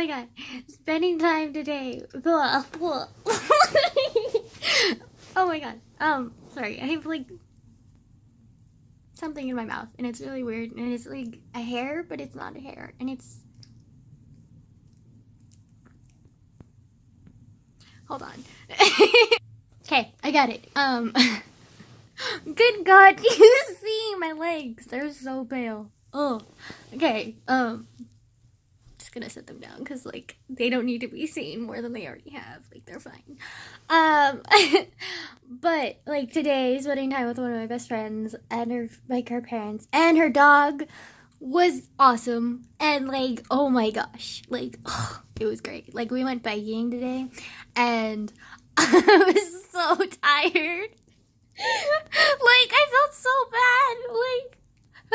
my god. Spending time today. Oh my god. Sorry. I have like something in my mouth and it's really weird and it's like a hair, but it's not a hair. And it's... Hold on. Okay, I got it. Good god, you see my legs. They're so pale. Oh, okay. Just gonna set them down because like they don't need to be seen more than they already have. Like they're fine. But like today, spending time with one of my best friends and her parents and her dog was awesome. And like, oh my gosh, like it was great. Like we went biking today, and I was so tired. Like I felt so bad. Like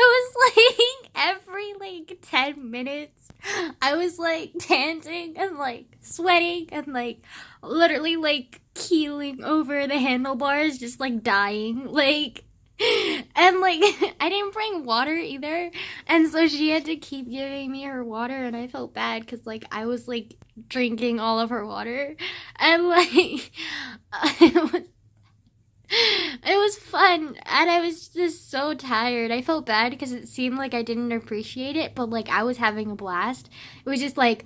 I was like every like 10 minutes I was like panting and like sweating and like literally like keeling over the handlebars, just like dying. Like, and like I didn't bring water either, and so she had to keep giving me her water, and I felt bad because like I was like drinking all of her water, and like it was fun, and I was just so tired. I felt bad because it seemed like I didn't appreciate it, but like I was having a blast. It was just like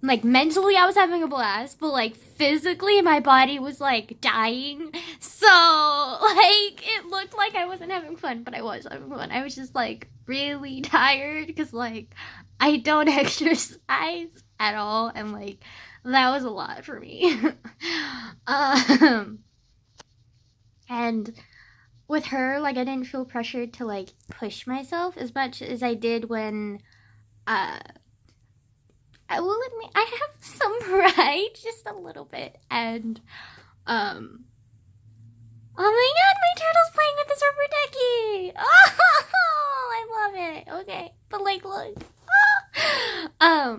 mentally I was having a blast, but like physically my body was like dying. So like it looked like I wasn't having fun, but I was having fun. I was just like really tired because like I don't exercise at all, and like that was a lot for me. And with her, like, I didn't feel pressured to, like, push myself as much as I did when, I will admit, I have some pride, just a little bit, and, oh my god, my turtle's playing with this rubber ducky! Oh, I love it, okay, but, like, look, I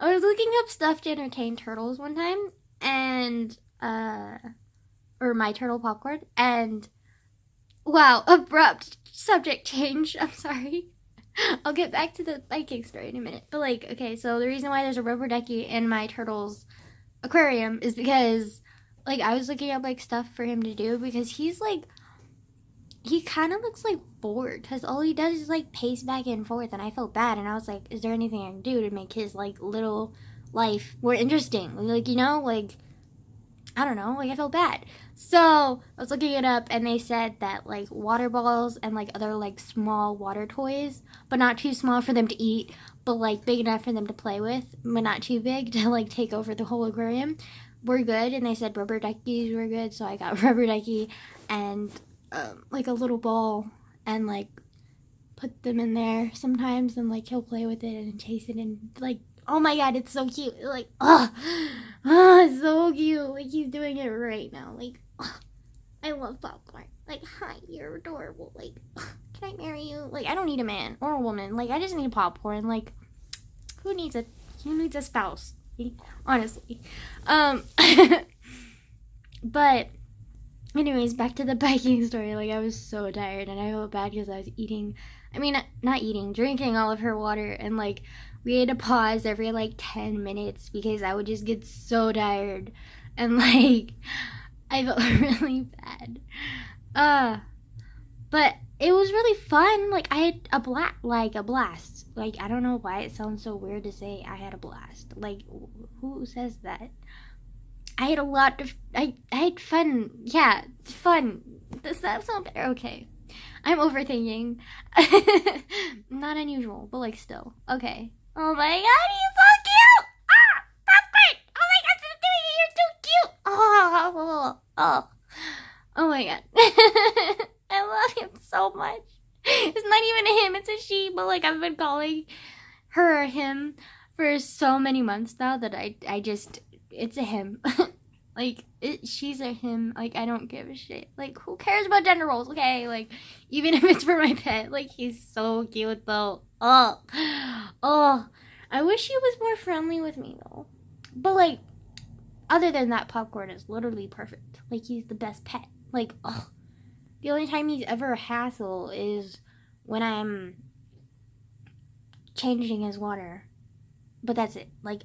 was looking up stuff to entertain turtles one time, and, or my turtle popcorn, and wow, abrupt subject change. I'm sorry. I'll get back to the biking story in a minute. But like, okay, so the reason why there's a rubber ducky in my turtle's aquarium is because like I was looking up like stuff for him to do, because he's like, he kind of looks like bored because all he does is like pace back and forth, and I felt bad, and I was like, is there anything I can do to make his like little life more interesting? Like, you know, like I don't know, like I felt bad. So I was looking it up, and they said that like water balls and like other like small water toys, but not too small for them to eat, but like big enough for them to play with, but not too big to like take over the whole aquarium, were good. And they said rubber duckies were good, so I got rubber ducky and like a little ball, and like put them in there sometimes, and like he'll play with it and chase it, and like, oh my god, it's so cute. Like, it's so cute. Like, he's doing it right now. Like, I love popcorn. Like, hi, you're adorable. Like, can I marry you? Like, I don't need a man or a woman. Like, I just need popcorn. Like, who needs a spouse? Honestly. But anyways, back to the biking story. Like, I was so tired, and I felt bad because I was drinking all of her water, and like we had to pause every like 10 minutes because I would just get so tired, and like I felt really bad. But it was really fun. Like I had a blast. Like, I don't know why it sounds so weird to say I had a blast. Like, who says that? I had a lot of, I had fun. Yeah, fun. Does that sound better? Okay. I'm overthinking. Not unusual, but like still. Okay. Oh my god, he's so cute! Ah! Popcorn! Oh my god, stop doing it! You're too cute! Oh my god. I love him so much. It's not even a him, it's a she, but like I've been calling her or him for so many months now that I just, it's a him. Like, she's a him. Like, I don't give a shit. Like, who cares about gender roles? Okay, like, even if it's for my pet. Like, he's so cute, though. Oh. I wish he was more friendly with me, though. But, like, other than that, Popcorn is literally perfect. Like, he's the best pet. Like, the only time he's ever a hassle is when I'm changing his water. But that's it. Like,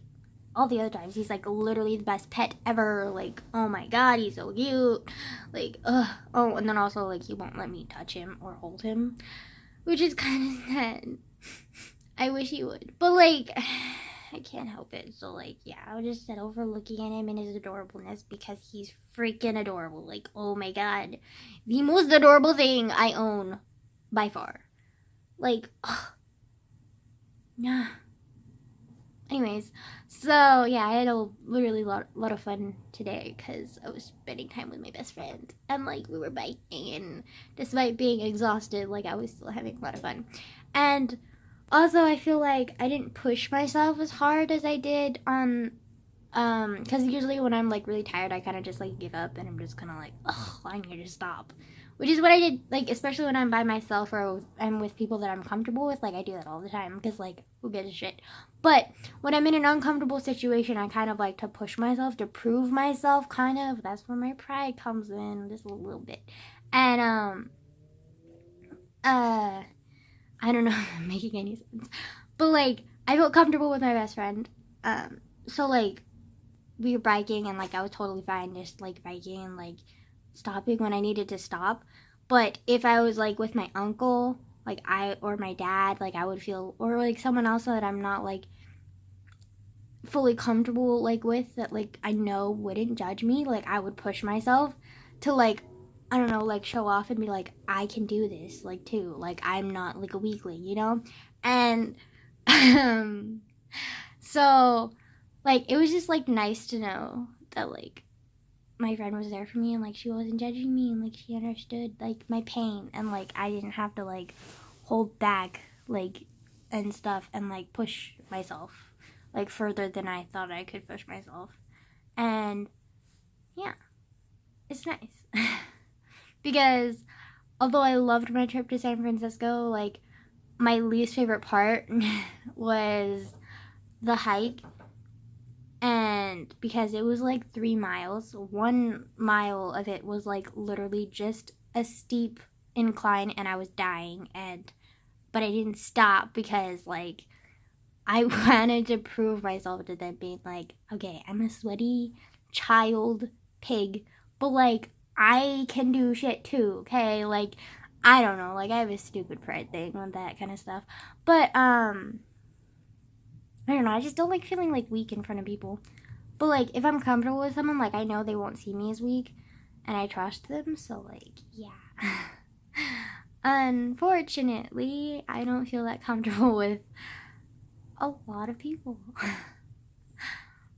all the other times he's like literally the best pet ever. Like, oh my god, he's so cute. Like, oh, and then also like he won't let me touch him or hold him, which is kind of sad. I wish he would, but like I can't help it. So like, yeah, I'll just settle for looking at him and his adorableness because he's freaking adorable. Like, oh my god, the most adorable thing I own by far. Like, yeah. Anyways, so yeah, I had a really lot of fun today because I was spending time with my best friend and like we were biking, and despite being exhausted, like I was still having a lot of fun. And also I feel like I didn't push myself as hard as I did on because usually when I'm like really tired I kind of just like give up and I'm just kind of like, oh, I need to stop, which is what I did, like especially when I'm by myself or I'm with people that I'm comfortable with. Like I do that all the time because like who gives a shit. But when I'm in an uncomfortable situation, I kind of like to push myself to prove myself, kind of. That's where my pride comes in just a little bit. And I don't know if I'm making any sense, but like I felt comfortable with my best friend. So like we were biking and like I was totally fine just like biking and like stopping when I needed to stop. But if I was like with my uncle, like or my dad, like I would feel, or like someone else that I'm not like fully comfortable like with, that like I know wouldn't judge me, like I would push myself to like, I don't know, like show off and be like, I can do this like too, like I'm not like a weakling, you know. And so like it was just like nice to know that like my friend was there for me and like she wasn't judging me and like she understood like my pain and like I didn't have to like hold back like and stuff and like push myself like further than I thought I could push myself. And yeah, it's nice. Because although I loved my trip to San Francisco, like my least favorite part was the hike. And because it was like 3 miles, 1 mile of it was like literally just a steep incline and I was dying, but I didn't stop because like I wanted to prove myself to them, being like, okay, I'm a sweaty child pig, but like I can do shit too, okay? Like I don't know, like I have a stupid pride thing with that kind of stuff. But I don't know, I just don't like feeling like weak in front of people. But like if I'm comfortable with someone, like I know they won't see me as weak and I trust them, so like yeah. Unfortunately, I don't feel that comfortable with a lot of people.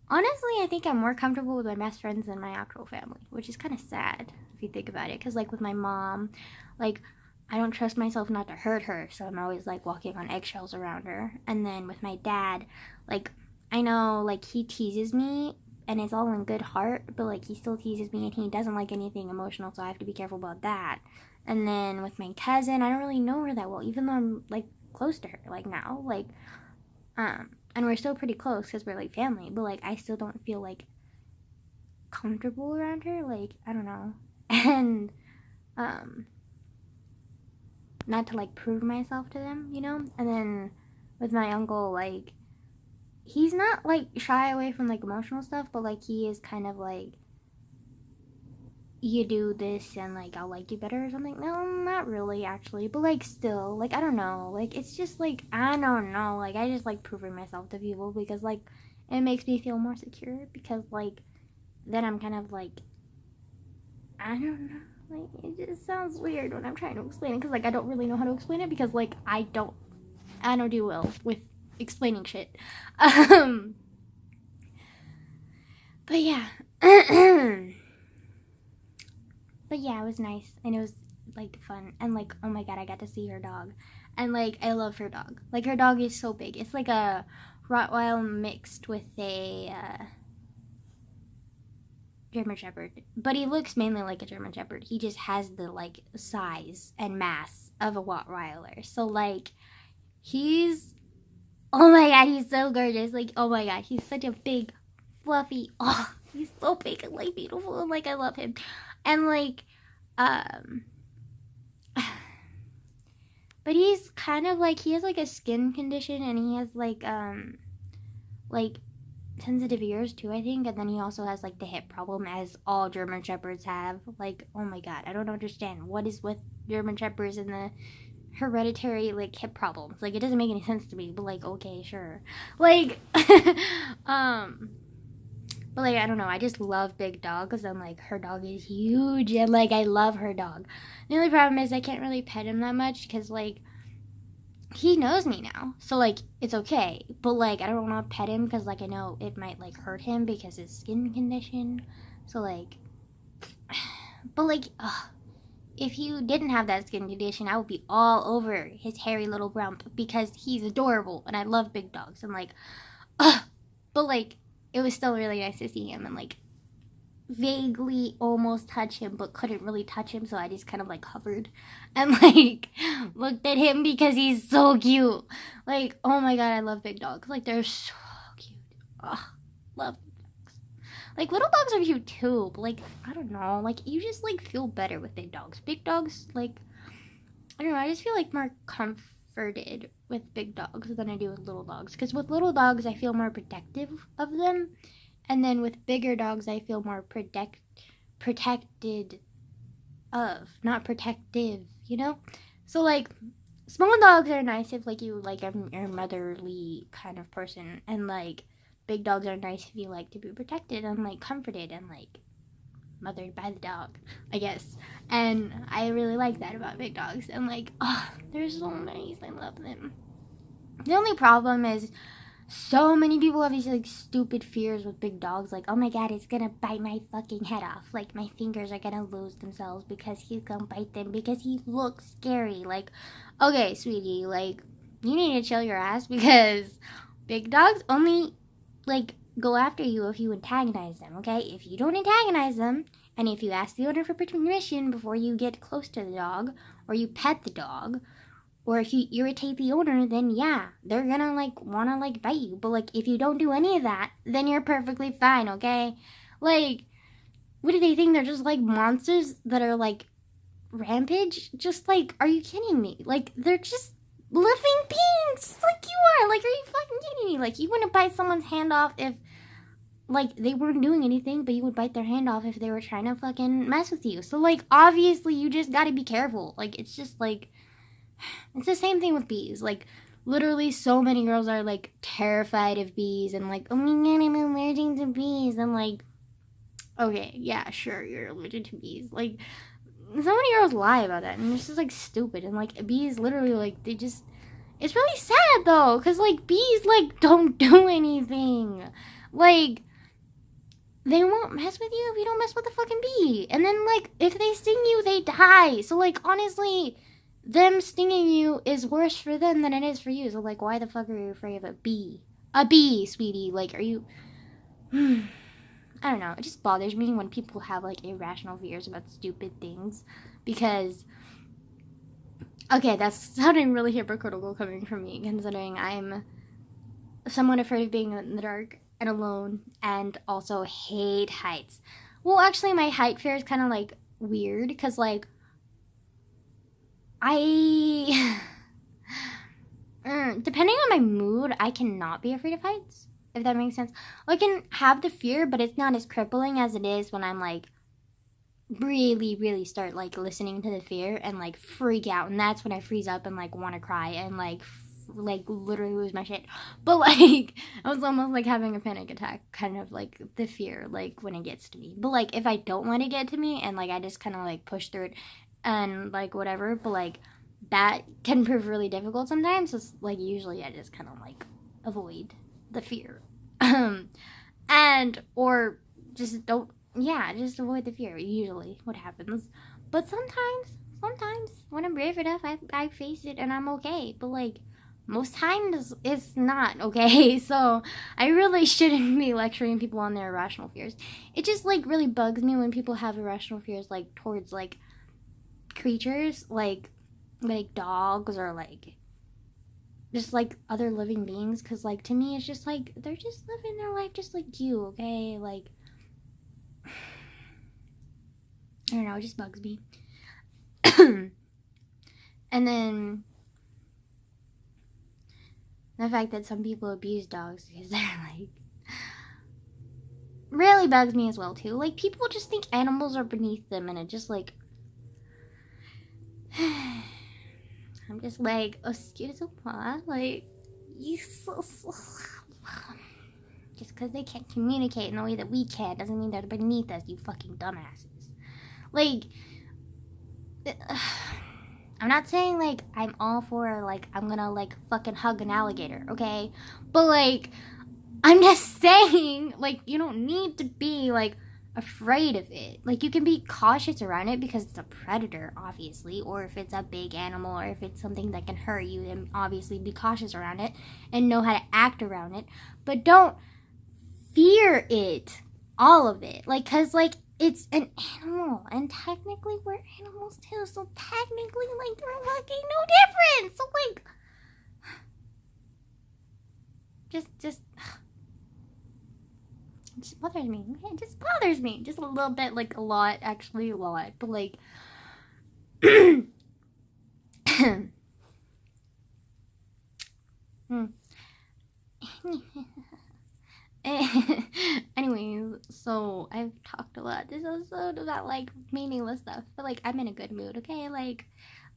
Honestly, I think I'm more comfortable with my best friends than my actual family, which is kind of sad if you think about it. Because like with my mom, like I don't trust myself not to hurt her, so I'm always like walking on eggshells around her. And then with my dad, like I know like he teases me and it's all in good heart, but like he still teases me and he doesn't like anything emotional, so I have to be careful about that. And then with my cousin, I don't really know her that well, even though I'm like close to her like now, like and we're still pretty close because we're like family, but like I still don't feel like comfortable around her, like I don't know. And not to like prove myself to them, you know. And then with my uncle, like he's not like shy away from like emotional stuff, but like he is kind of like, you do this and like I'll like you better or something. No, not really actually, but like still, like I don't know, like it's just like I don't know, like I just like proving myself to people because like it makes me feel more secure, because like then I'm kind of like, I don't know, like it just sounds weird when I'm trying to explain it, because like I don't really know how to explain it, because like I don't do well with explaining shit. But yeah. But yeah, it was nice and it was like fun, and like oh my god, I got to see her dog, and like I love her dog. Like her dog is so big. It's like a Rottweiler mixed with a German Shepherd, but he looks mainly like a German Shepherd. He just has the like size and mass of a Rottweiler. So like he's, oh my god, he's so gorgeous. Like oh my god, he's such a big fluffy, oh he's so big and like beautiful, and like I love him. And like but he's kind of like, he has like a skin condition, and he has like sensitive ears too, I think, and then he also has like the hip problem, as all German Shepherds have. Like, oh my god, I don't understand what is with German Shepherds and the hereditary like hip problems. Like, it doesn't make any sense to me, but like, okay, sure. Like, um, but like, I don't know. I just love big dogs. I'm like, her dog is huge, and like, I love her dog. The only problem is I can't really pet him that much because like he knows me now, so like it's okay. But like, I don't want to pet him because like I know it might like hurt him because his skin condition. So like, but like, ugh, if you didn't have that skin condition, I would be all over his hairy little rump because he's adorable and I love big dogs. And like, ugh, but like, it was still really nice to see him and like vaguely almost touch him but couldn't really touch him, so I just kind of like hovered and like looked at him because he's so cute. Like, oh my god, I love big dogs. Like, they're so cute. Ugh, love big dogs. Like, little dogs are cute too, but like, I don't know, like, you just like feel better with big dogs. Big dogs, like, I don't know, I just feel like more comforted with big dogs than I do with little dogs, because with little dogs I feel more protective of them, and then with bigger dogs, I feel more protected of, not protective, you know? So, like, small dogs are nice if, like, you, like, you're a motherly kind of person. And, like, big dogs are nice if you like to be protected and, like, comforted and, like, mothered by the dog, I guess. And I really like that about big dogs. And, like, oh, they're so nice. I love them. The only problem is, so many people have these like stupid fears with big dogs, like, oh my god, it's gonna bite my fucking head off, like my fingers are gonna lose themselves because he's gonna bite them because he looks scary. Like, okay, sweetie, like, you need to chill your ass because big dogs only like go after you if you antagonize them, okay? If you don't antagonize them, and if you ask the owner for permission before you get close to the dog, or you pet the dog, or if you irritate the owner, then yeah, they're gonna like wanna like bite you. But like, if you don't do any of that, then you're perfectly fine, okay? Like, what do they think? They're just like monsters that are like rampage? Just like, are you kidding me? Like, they're just living beings, like you are. Like, are you fucking kidding me? Like, you wouldn't bite someone's hand off if like they weren't doing anything, but you would bite their hand off if they were trying to fucking mess with you. So like, obviously, you just gotta be careful. Like, it's just like, it's the same thing with bees. Like, literally, so many girls are like terrified of bees and like, oh my god, I'm allergic to bees. And like, okay, yeah, sure, you're allergic to bees. Like, so many girls lie about that, and it's just like stupid. And like, bees literally, like, they just, it's really sad though, because like, bees like don't do anything. Like, they won't mess with you if you don't mess with the fucking bee. And then like, if they sting you, they die. So like, honestly, them stinging you is worse for them than it is for you. So like, why the fuck are you afraid of a bee? A bee, sweetie. Like, are you? I don't know. It just bothers me when people have like irrational fears about stupid things, because okay, that's sounding really hypocritical coming from me, considering I'm somewhat afraid of being in the dark and alone, and also hate heights. Well, actually, my height fear is kind of like weird, because like, I depending on my mood, I cannot be afraid of heights, if that makes sense. I can have the fear, but it's not as crippling as it is when I'm like really, really start like listening to the fear and like freak out, and that's when I freeze up and like want to cry and like literally lose my shit. But like, I was almost like having a panic attack, kind of like the fear, like when it gets to me. But like, if I don't let it get to me and like I just kind of like push through it and like whatever, but like, that can prove really difficult sometimes. So it's like, usually I just kind of like avoid the fear. And or just don't, yeah, just avoid the fear, usually what happens. But sometimes when I'm brave enough, I face it and I'm okay. But like, most times it's not okay. So I really shouldn't be lecturing people on their irrational fears. It just like really bugs me when people have irrational fears like towards like creatures, like dogs, or like just like other living beings, because like, to me it's just like, they're just living their life just like you, okay? Like, I don't know, it just bugs me. And then the fact that some people abuse dogs because they're like, really bugs me as well too. Like, people just think animals are beneath them, and it just like I'm just like, excuse me, like, you just because they can't communicate in the way that we can doesn't mean they're beneath us, you fucking dumbasses. Like, I'm not saying like I'm all for like I'm gonna like fucking hug an alligator, okay? But like, I'm just saying, like, you don't need to be like afraid of it. Like, you can be cautious around it because it's a predator, obviously, or if it's a big animal, or if it's something that can hurt you, then obviously be cautious around it and know how to act around it. But don't fear it, all of it. Like, cause like it's an animal, and technically we're animals too. So technically, like, there's fucking no difference. So like, just. It just bothers me. It just bothers me. Just a little bit, like a lot, actually a lot. But like, anyways, so I've talked a lot this episode about like meaningless stuff, but like I'm in a good mood. Okay, like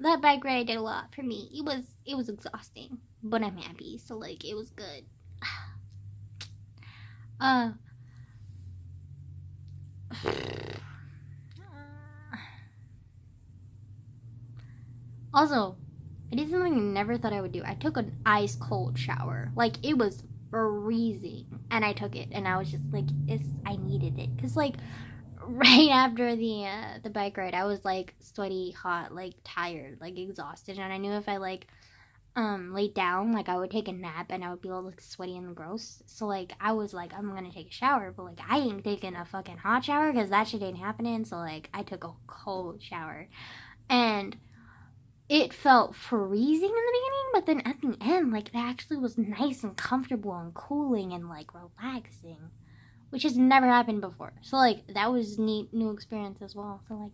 that bike ride did a lot for me. It was exhausting, but I'm happy. So like it was good. Also, I did something I never thought I would do. I took an ice cold shower. Like, it was freezing, and I took it, and I was just like, I needed it, cause like right after the bike ride, I was like sweaty, hot, like tired, like exhausted, and I knew if I like laid down, like I would take a nap and I would be all like sweaty and gross. So like I was like, I'm gonna take a shower, but like I ain't taking a fucking hot shower because that shit ain't happening. So like I took a cold shower, and it felt freezing in the beginning, but then at the end, like it actually was nice and comfortable and cooling and like relaxing, which has never happened before. So like that was neat, new experience as well. So like,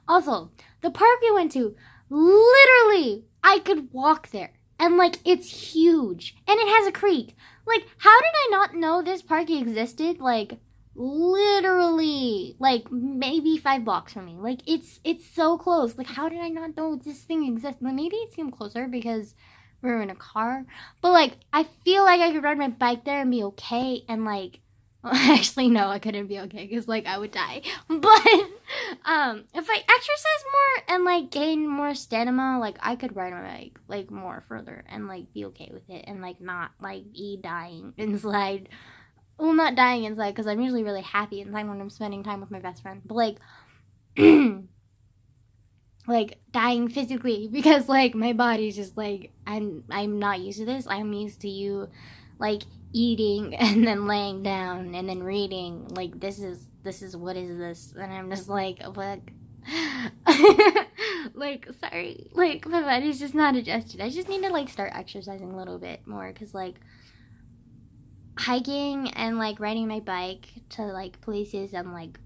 also the park we went to, literally I could walk there, and like it's huge, and it has a creek. Like, how did I not know this park existed? Like, literally, like maybe 5 blocks from me. Like it's so close. Like, how did I not know this thing exists? Like, maybe it seemed closer because we were in a car, but like I feel like I could ride my bike there and be okay. And like, well, actually no, I couldn't be okay because like I would die. But if I exercise more and like gain more stamina, like I could ride my bike like more further and like be okay with it and like not like be dying inside. Well, not dying inside because I'm usually really happy inside when I'm spending time with my best friend. But like, like dying physically because like my body's just like I'm not used to this. I'm used to you, like eating and then laying down and then reading. Like this is what is this? And I'm just like, what? Like, sorry, like my body's just not adjusted. I just need to like start exercising a little bit more because like hiking and like riding my bike to like places and like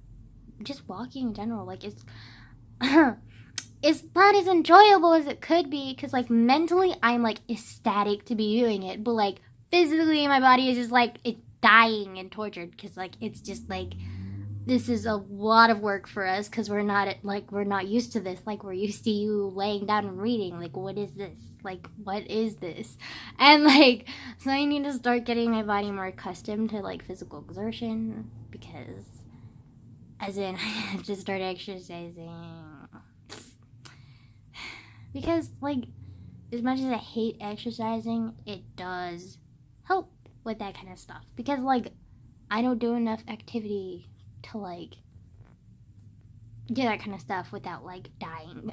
just walking in general, like it's it's not as enjoyable as it could be because like mentally I'm like ecstatic to be doing it, but like physically my body is just like it's dying and tortured because like it's just like this is a lot of work for us because we're not used to this. Like, we're used to you laying down and reading. Like, what is this? Like, what is this? And like, so I need to start getting my body more accustomed to like physical exertion because, as in, I have to start exercising because like, as much as I hate exercising, it does help with that kind of stuff because like I don't do enough activity to like do that kind of stuff without like dying.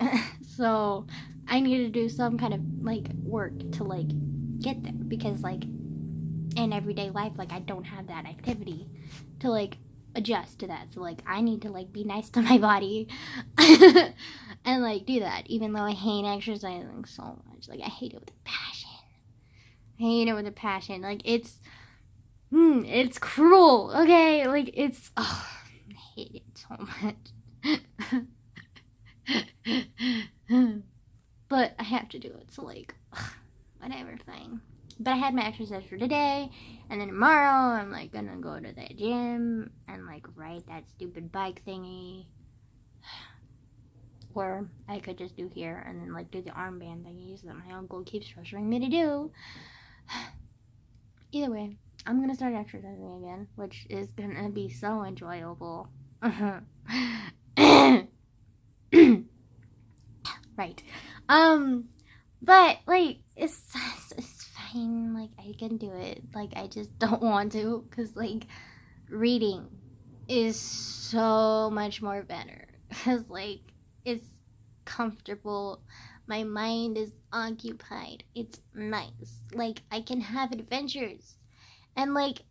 So I need to do some kind of like work to like get there because like in everyday life like I don't have that activity to like adjust to that. So like I need to like be nice to my body and like do that even though I hate exercising so much. Like I hate it with a passion. I hate it with a passion. Like it's cruel, okay? Like it's I hate it so much. But I have to do it, so like whatever, fine. But I had my exercise for today, and then tomorrow I'm like gonna go to the gym and like ride that stupid bike thingy. Or I could just do here and then like do the armband thingies that my uncle keeps pressuring me to do. Either way, I'm gonna start exercising again, which is gonna be so enjoyable. Right. But like it's fine. Like I can do it. Like I just don't want to, cause like reading is so much more better. Cause like it's comfortable. My mind is occupied. It's nice. Like I can have adventures and like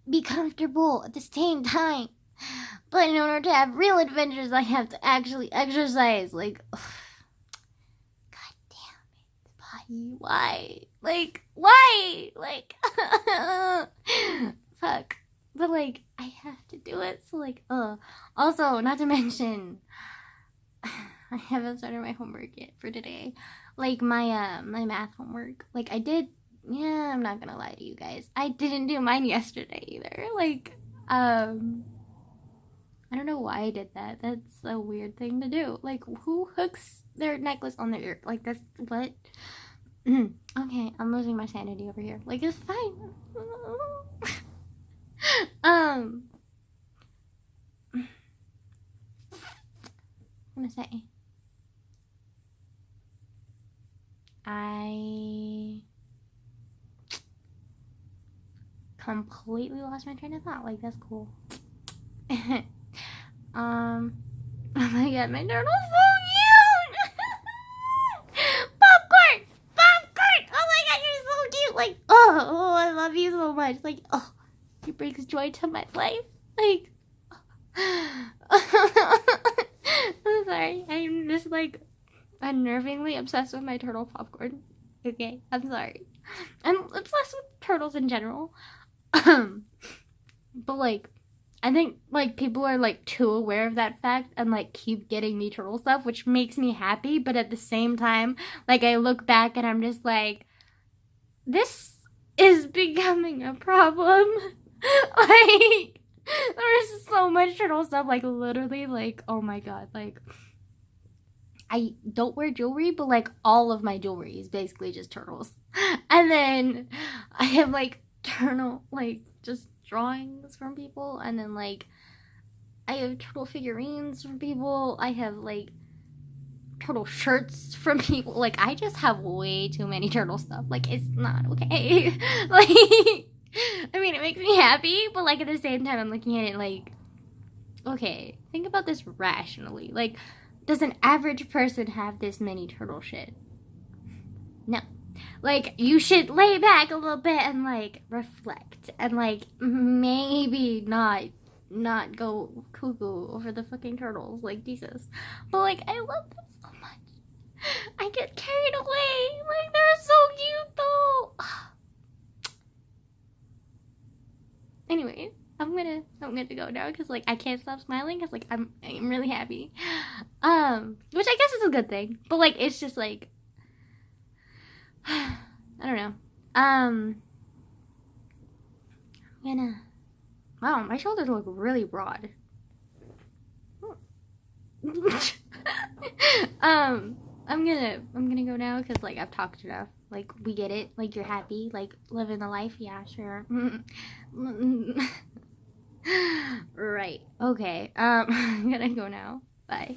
be comfortable at the same time. But in order to have real adventures, I have to actually exercise. Like, ugh. God damn it, body. Why? Like, why? Like, fuck. But like, I have to do it. So like, Also, not to mention, I haven't started my homework yet for today. Like my my math homework. Like I did. Yeah, I'm not gonna lie to you guys. I didn't do mine yesterday either. Like, I don't know why I did that. That's a weird thing to do. Like, who hooks their necklace on their ear? Like, that's what? Okay, I'm losing my sanity over here. Like, it's fine. I'm gonna say, I completely lost my train of thought. Like, that's cool. Oh my god, my turtle's so cute! Popcorn! Oh my god, you're so cute! Like, oh, I love you so much. Like, oh, you brings joy to my life. Like, I'm sorry. I'm just like unnervingly obsessed with my turtle popcorn. Okay, I'm sorry. I'm obsessed with turtles in general. But like, I think like people are like too aware of that fact and like keep getting me turtle stuff, which makes me happy. But at the same time, like I look back and I'm just like, this is becoming a problem. Like there's so much turtle stuff. Like literally, like oh my god, like I don't wear jewelry, but like all of my jewelry is basically just turtles. And then I have like turtle like just drawings from people, and then like I have turtle figurines from people. I have like turtle shirts from people. Like I just have way too many turtle stuff. Like it's not okay. Like I mean it makes me happy, but like at the same time I'm looking at it like, okay, think about this rationally. Like, does an average person have this many turtle shit? No. Like, you should lay back a little bit and, like, reflect. And, like, maybe not go cuckoo over the fucking turtles. Like, Jesus. But, like, I love them so much. I get carried away. Like, they're so cute, though. Anyway, I'm gonna go now because, like, I can't stop smiling because, like, I'm really happy. Which I guess is a good thing. But, like, it's just, like, I don't know. I'm gonna. Wow, my shoulders look really broad. I'm gonna go now because like I've talked enough. Like we get it. Like you're happy. Like living the life. Yeah, sure. Right. Okay. I'm gonna go now. Bye.